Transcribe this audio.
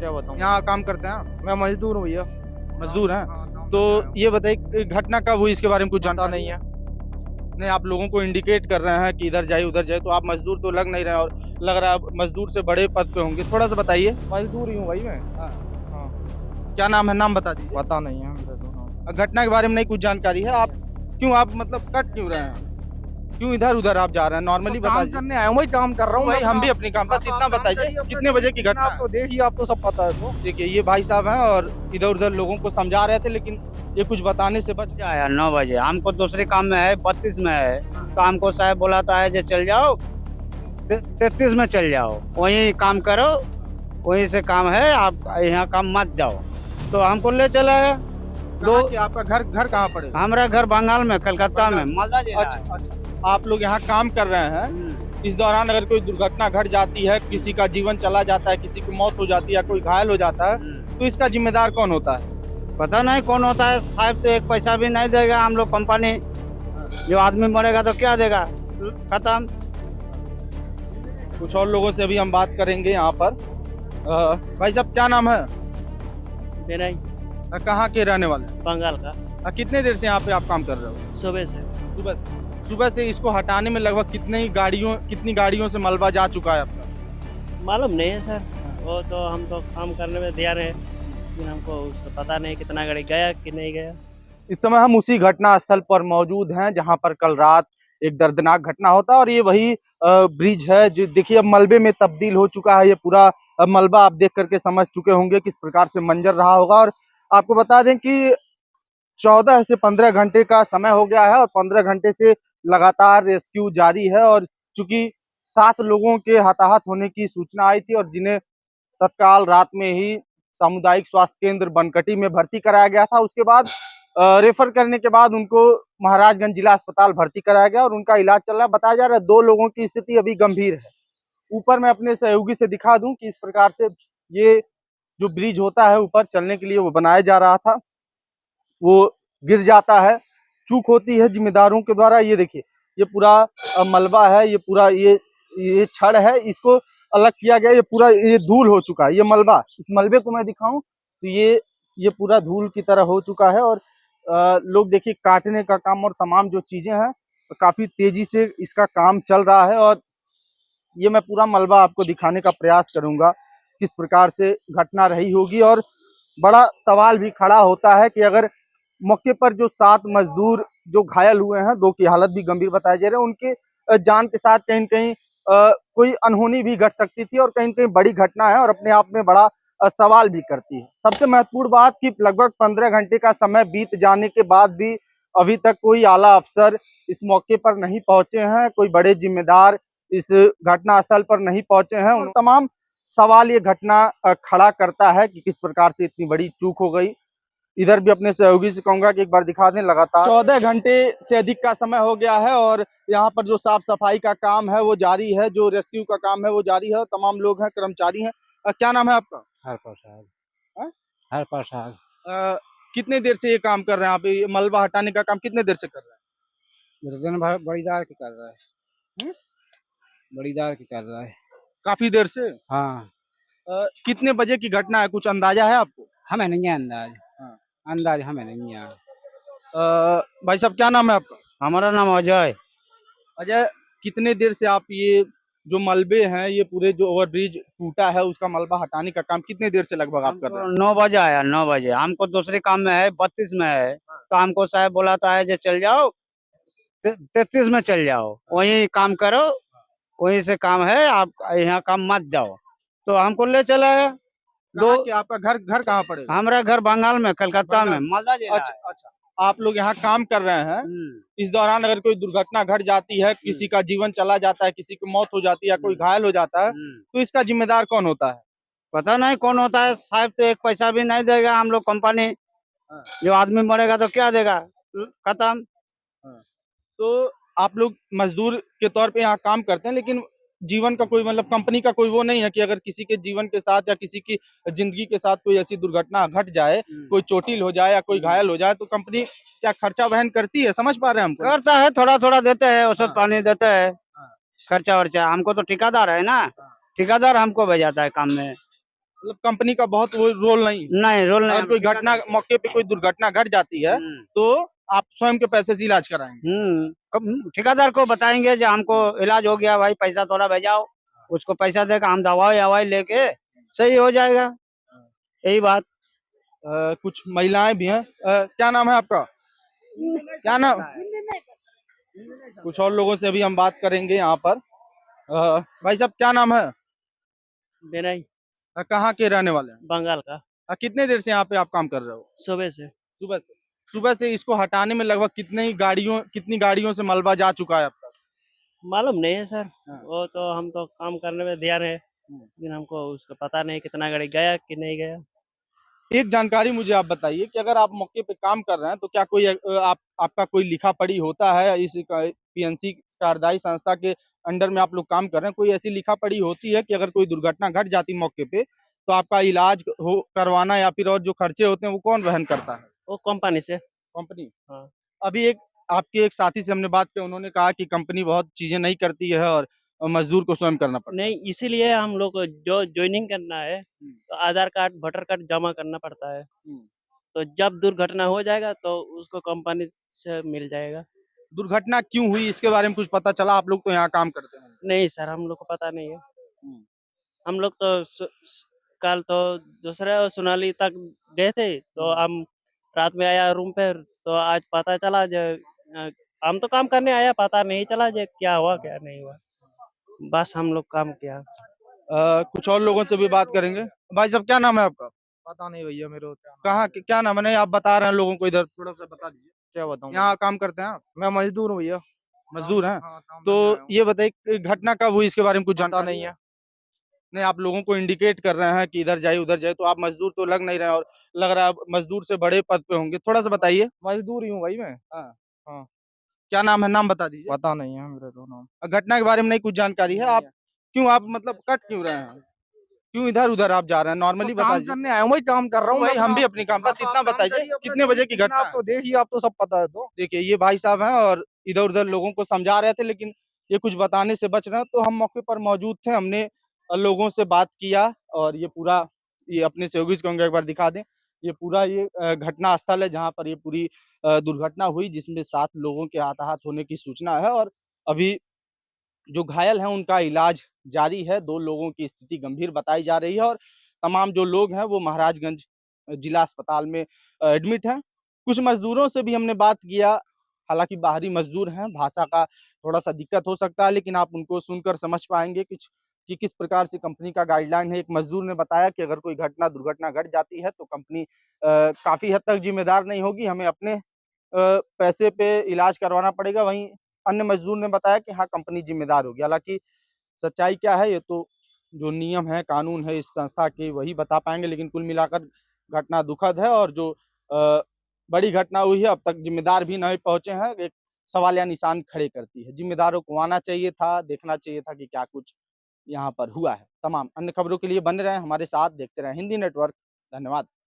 क्या बताऊँ? यहाँ काम करते हैं आप? मैं मज़दूर हूँ भैया। मज़दूर हैं? गाँव तो में आया हूँ। ये बताइए कि घटना कब हुई इसके बारे में कुछ पता जानकारी नहीं है। नहीं, आप लोगों को इंडिकेट कर रहे हैं कि इधर जाइए, उधर जाइए, तो आप मज़दूर तो लग नहीं रहे हैं और लग रहा है आप मज़दूर से बड़े पद पे होंगे। थोड़ा-सा बताइए? मज़दूर ही हूँ भाई मैं। हाँ। हाँ, क्या नाम है? नाम बता दीजिए। पता नहीं है मेरे को नाम। घटना के बारे में नहीं कुछ जानकारी है? आप मतलब कट क्यों रहे हैं? क्यों इधर-उधर आप जा रहे हैं? तो नॉर्मली बता काम दीजिए। करने आया हूँ, वही काम कर रहा तो हूँ मैं भाई हम अपना। भी अपनी काम हाँ, बस तो आप इतना काम बताइए करिए अपना कितने बजे की लेकिन घटना आप है? तो देखिए, आप तो सब पता है तो। देखिए ये भाई साहब हैं और इधर-उधर लोगों को समझा रहे थे लेकिन ये कुछ बताने से बच क्या यार 9 बजे हमको दूसरे काम में है, 32 में है, तो हमको साहब बुलाता है जो चल जाओ 33 में चल जाओ, वहीं काम करो, वहीं से काम है, आप यहाँ काम मत जाओ। तो हमको ले चला गया। कहाँ दो कि आपका घर घर कहाँ पड़ेगा? हमारा घर बंगाल में, कलकत्ता में, बंगाल। मालदा जिला अच्छा, है। अच्छा। आप लोग यहाँ काम कर रहे हैं, हम्म। इस दौरान अगर कोई दुर्घटना घट जाती है, किसी का जीवन चला जाता है, किसी की मौत हो जाती है या कोई घायल हो जाता है, तो इसका ज़िम्मेदार कौन होता है? पता नहीं कौन होता है साहब, तो एक पैसा भी नहीं देगा हम लोग कंपनी। जो आदमी मरेगा तो क्या देगा, खत्म। कुछ और लोगों से भी हम बात करेंगे यहाँ पर। भाई साहब क्या नाम है? मेरा ही कहाँ के रहने वाले हैं? बंगाल का कितने देर से यहाँ पे आप काम कर रहे हो? सुबह से सुबह से? सुबह से इसको हटाने में लगभग कितनी गाड़ियों से मलबा जा चुका है आपका? मालूम नहीं है सर। वो तो हम तो काम करने में तैयार है, लेकिन हमको उसका पता नहीं कितना गाड़ी गया कि नहीं गया। इस समय हम उसी घटना स्थल पर मौजूद हैं जहां पर कल रात एक दर्दनाक घटना होता है और ये वही ब्रिज है जो देखिए अब मलबे में तब्दील हो चुका है। ये पूरा मलबा आप देख करके समझ चुके होंगे किस प्रकार से मंजर रहा होगा। और आपको बता दें कि 14 से 15 घंटे का समय हो गया है और 15 घंटे से लगातार रेस्क्यू जारी है। और चूंकि 7 लोगों के हताहत होने की सूचना आई थी और जिन्हें तत्काल रात में ही सामुदायिक स्वास्थ्य केंद्र बनकटी में भर्ती कराया गया था, उसके बाद रेफर करने के बाद उनको महाराजगंज जिला अस्पताल भर्ती कराया गया और उनका इलाज चल रहा है। बताया जा रहा है 2 लोगों की स्थिति अभी गंभीर है। ऊपर मैं अपने सहयोगी से दिखा दूं कि इस प्रकार से ये जो ब्रिज होता है ऊपर चलने के लिए वो बनाया जा रहा था, वो गिर जाता है, चूक होती है जिम्मेदारों के द्वारा। ये देखिए ये पूरा मलबा है, ये पूरा ये छड़ है, इसको अलग किया गया। ये पूरा ये धूल हो चुका है, ये मलबा, इस मलबे को मैं दिखाऊं तो ये पूरा धूल की तरह हो चुका है। और लोग देखिए काटने का काम और तमाम जो चीजें हैं तो काफी तेजी से इसका काम चल रहा है। और ये मैं पूरा मलबा आपको दिखाने का प्रयास करूंगा किस प्रकार से घटना रही होगी। और बड़ा सवाल भी खड़ा होता है कि अगर मौके पर जो 7 मजदूर जो घायल हुए हैं, 2 की हालत भी गंभीर बताए जा रहे हैं, उनके जान के साथ कहीं न कहीं कोई अनहोनी भी घट सकती थी और कहीं न कहीं बड़ी घटना है और अपने आप में बड़ा सवाल भी करती है। सबसे महत्वपूर्ण बात कि लगभग 15 घंटे का समय बीत जाने के बाद भी अभी तक कोई आला अफसर इस मौके पर नहीं पहुंचे हैं, कोई बड़े जिम्मेदार इस घटना स्थल पर नहीं पहुंचे हैं। उन तमाम सवाल ये घटना खड़ा करता है कि किस प्रकार से इतनी बड़ी चूक हो गई। इधर भी अपने सहयोगी से कहूंगा कि एक बार दिखा दें। लगातार 14 घंटे से अधिक का समय हो गया है और यहाँ पर जो साफ सफाई का काम है वो जारी है, जो रेस्क्यू का काम है वो जारी है। तमाम लोग हैं, कर्मचारी हैं। क्या नाम है आपका? हर प्रसाद। हाँ? हर प्रसाद। अ, कितने देर से ये काम कर रहे हैं आप? ये मलबा हटाने का काम कितने देर से कर रहे हैं? दिन भर बड़ीदार की कर रहा है। हम्म? बड़ीदार की कर रहा है। काफी देर से। हाँ। कितने बजे की घटना है, कुछ अंदाजा है आपको? हमें नहीं है अंदाज। हाँ। अंदाज हमें नहीं है। भाई साहब क्या नाम है आपका? हमारा नाम अजय। अजय, कितने देर से आप ये जो मलबे हैं, ये पूरे जो ओवर ब्रिज टूटा है उसका मलबा हटाने का काम कितने देर से लगभग आप कर रहे हैं? 9 बजे आया, 9 बजे हमको दूसरे काम में है, 32 में है, तो हमको साहब बुलाता है जो चल जाओ 33 में चल जाओ, वहीं काम करो, वहीं से काम है, आप यहाँ काम मत जाओ। तो हमको ले चला गया। कहाँ कि आपका घर घर कहाँ पड़ेगा? हमारा घर बंगाल में, कलकत्ता में, बंगाल। मालदा जिला अच्छा, है। अच्छा। आप लोग यहाँ काम कर रहे हैं, इस दौरान अगर कोई दुर्घटना घट जाती है, किसी का जीवन चला जाता है, किसी की मौत हो जाती है या कोई घायल हो जाता है, तो इसका जिम्मेदार कौन होता है? पता नहीं कौन होता है साहब, तो एक पैसा भी नहीं देगा हम लोग कंपनी। जो आदमी मरेगा तो क्या देगा, खत्म। तो आप लोग मजदूर के तौर पे यहाँ काम करते हैं, लेकिन जीवन का कोई मतलब कंपनी का कोई वो नहीं है कि अगर किसी के जीवन के साथ या किसी की जिंदगी के साथ कोई ऐसी दुर्घटना घट जाए, कोई चोटिल हो जाए या कोई घायल हो जाए, तो कंपनी क्या खर्चा वहन करती है? समझ पा रहे हैं हमको? करता है, थोड़ा थोड़ा देते हैं, औसत हाँ। पानी देते हैं, हाँ। खर्चा वर्चा। हमको तो ठेकेदार है ना, ठेकेदार हमको भेजाता है काम में। मतलब कंपनी का बहुत वो रोल नहीं है। नहीं रोल नहीं अगर कोई घटना मौके पे कोई दुर्घटना घट जाती है तो आप स्वयं के पैसे से इलाज कराएंगे। ठेकेदार को बताएंगे जो हमको इलाज हो गया भाई, पैसा थोड़ा भेजाओ, उसको पैसा देकर हम दवाई लेके सही हो जाएगा, यही बात। कुछ महिलाएं भी हैं। क्या नाम है आपका? क्या नाम? कुछ और लोगों से भी हम बात करेंगे यहाँ पर। भाई साहब क्या नाम है? बेनाई कहाँ के रहने वाले हैं? बंगाल का। कितने देर से यहाँ पे आप काम कर रहे हो? सुबह से। सुबह से इसको हटाने में लगभग कितनी गाड़ियों से मलबा जा चुका है अब तक? मालूम नहीं है सर, हाँ। वो तो हम तो काम करने में ध्यान है, लेकिन हमको उसका पता नहीं कितना गाड़ी गया कि नहीं गया। एक जानकारी मुझे आप बताइए कि अगर आप मौके पे काम कर रहे हैं तो क्या कोई आपका कोई लिखा पढ़ी होता है? इस पीएनसी कार्यदायी संस्था के अंडर में आप लोग काम कर रहे हैं, कोई ऐसी लिखा पढ़ी होती है कि अगर कोई दुर्घटना घट जाती मौके पे तो आपका इलाज हो करवाना या फिर और जो खर्चे होते हैं वो कौन वहन करता है? वो कंपनी से। कंपनी। हाँ। अभी आपके एक साथी से हमने बात की, उन्होंने कहा कि कंपनी बहुत चीजें नहीं करती है और मजदूर को स्वयं करना पड़ता है। नहीं, इसीलिए हम लोग को जो ज्वाइनिंग करना है तो आधार कार्ड वोटर कार्ड जमा करना पड़ता है, तो जब दुर्घटना हो जाएगा तो उसको कंपनी से मिल जाएगा। दुर्घटना क्यों हुई इसके बारे में कुछ पता चला? आप लोग तो यहाँ काम करते हैं। नहीं सर, हम लोग को पता नहीं है। हम लोग तो कल तो दूसरे सोनाली तक गए थे, तो हम रात में आया रूम पे, तो आज पता चला जो हम तो काम करने आया, पता नहीं चला जो क्या हुआ क्या नहीं हुआ, बस हम लोग काम किया। कुछ और लोगों से भी बात करेंगे। भाई साहब क्या नाम है आपका? पता नहीं भैया मेरे को कहाँ क्या नाम है? नहीं आप बता रहे हैं लोगों को, इधर थोड़ा सा बता दीजिए। क्या बताऊं। यहाँ काम करते हैं आप? मैं मजदूर हूँ भैया। मजदूर हैं? हाँ, काम तो करने आया हूँ। ये बताइए कि घटना कब हुई इसके बारे में कुछ पता जानकारी नहीं है। नहीं, आप लोगों को इंडिकेट कर रहे हैं कि इधर जाइए उधर जाइए, तो आप मजदूर तो लग नहीं रहे और लग रहा है आप मजदूर से बड़े पद पे होंगे, थोड़ा सा बताइए। मजदूर ही हूँ भाई मैं। क्या नाम है? नाम बता दीजिए। पता नहीं है मेरे को नाम। घटना के बारे में नहीं कुछ जानकारी है? आप क्यों आप मतलब कट क्यों रहे हैं? क्यों इधर उधर आप जा रहे हैं? नॉर्मली तो काम बताइए। करने आया हूँ, वही काम कर रहा हूँ। भाई मैं हम भी अपना- अपनी काम, बस आप इतना काम बताइए करिए अपना, कितने बजे की लेकिन घटना आप है? तो देखिए, आप तो सब पता है तो। देखिए ये भाई साहब हैं और इधर उधर लोगों को समझा रहे थे, लेकिन ये कुछ बताने से बच रहे हैं। तो हम मौके पर मौजूद थे, हमने लोगों से बात किया और ये पूरा, ये अपने सहयोगी को एक बार दिखा दें। ये पूरा ये घटना स्थल है जहाँ पर ये पूरी दुर्घटना हुई, जिसमें 7 लोगों के हताहत होने की सूचना है और अभी जो घायल हैं उनका इलाज जारी है। 2 लोगों की स्थिति गंभीर बताई जा रही है और तमाम जो लोग हैं वो महाराजगंज जिला अस्पताल में एडमिट हैं। कुछ मज़दूरों से भी हमने बात किया, हालाँकि बाहरी मज़दूर हैं, भाषा का थोड़ा-सा दिक्कत हो सकता है, लेकिन आप उनको सुनकर समझ पाएँगे कि किस प्रकार से कंपनी का गाइडलाइन है। एक मज़दूर ने बताया कि अगर कोई दुर्घटना घट जाती है तो कंपनी काफ़ी हद तक ज़िम्मेदार नहीं होगी, हमें अपने पैसे पे इलाज करवाना पड़ेगा। वहीं अन्य मज़दूर ने बताया कि हाँ, कंपनी ज़िम्मेदार होगी। हालाँकि सच्चाई क्या है ये तो जो नियम है, कानून है इस संस्था के वही बता पाएँगे, लेकिन कुल मिलाकर घटना दुखद है और जो बड़ी घटना हुई है अब तक ज़िम्मेदार भी नहीं पहुँचे हैं, एक सवालिया निशान खड़े करती है। ज़िम्मेदारों को आना चाहिए था, देखना चाहिए था कि क्या कुछ यहाँ पर हुआ है। तमाम अन्य खबरों के लिए बने रहें हमारे साथ, देखते रहें हिंदी नेटवर्क। धन्यवाद।